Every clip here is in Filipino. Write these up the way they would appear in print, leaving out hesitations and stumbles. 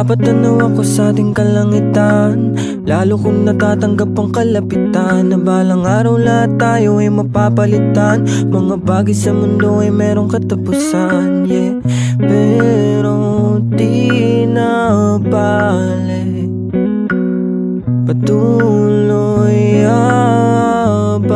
Napapatanaw ako sa ating kalangitan, lalo kung natatanggap ang kalapitan, na balang araw lahat tayo ay mapapalitan. Mga bagay sa mundo ay merong katapusan, yeah. Pero di na bale, patuloy abante.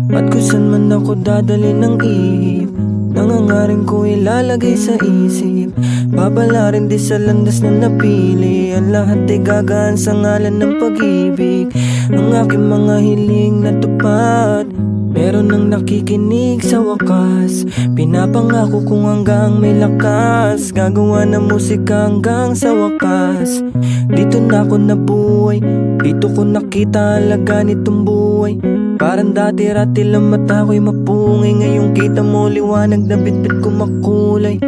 At kung saan man ako dadali ng ihip, nangangaring ko ilalagay sa isip. Babala rin di sa landas na napili, ang lahat ay gagaan sa ngalan ng pag-ibig. Ang aking mga hiling natupad, meron nang nakikinig sa wakas. Pinapangako kong hanggang may lakas, gagawa ng musika hanggang sa wakas. Dito na ako nabuhay, dito ko nakita halaga nitong buhay. Parang dati-rati lang mata ko'y mapungay, ngayong kita mo liwanag na bitbit ko makulay.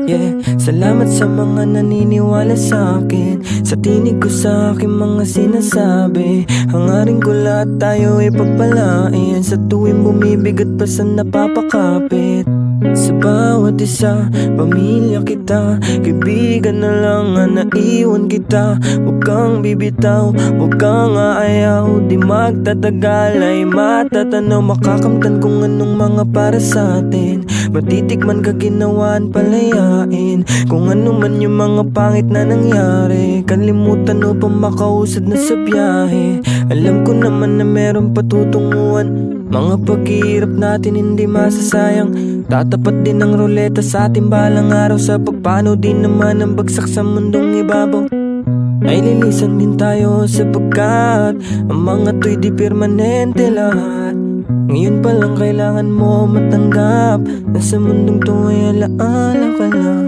Yeah, salamat sa mga naniniwala sa akin, sa tinig ko sa aking mga sinasabi. Hangarin ko lahat tayo ay pagpalain, sa tuwing bumibigat pa sa napapakapit. Sa bawat isa, pamilya kita, kaibigan na lang ang naiwan kita. Huwag kang bibitaw, huwag kang aayaw, di magtatagal ay matatanaw. Makakamtan kung anong mga para sa atin, matitikman ka ginawaan palayain. Kung ano man yung mga pangit na nangyari, kalimutan o pa makausad na sa biyahe. Alam ko naman na meron patutunguhan, mga paghihirap natin hindi masasayang. Tatapat din ang ruleta sa ating balang araw, sa pagpano din naman ang bagsak sa mundong ibabaw. Ay lilisan din tayo sapagkat ang mga to'y di permanente lahat. Ngayon pa lang kailangan mo matanggap na sa mundong to ay alaala ka lang.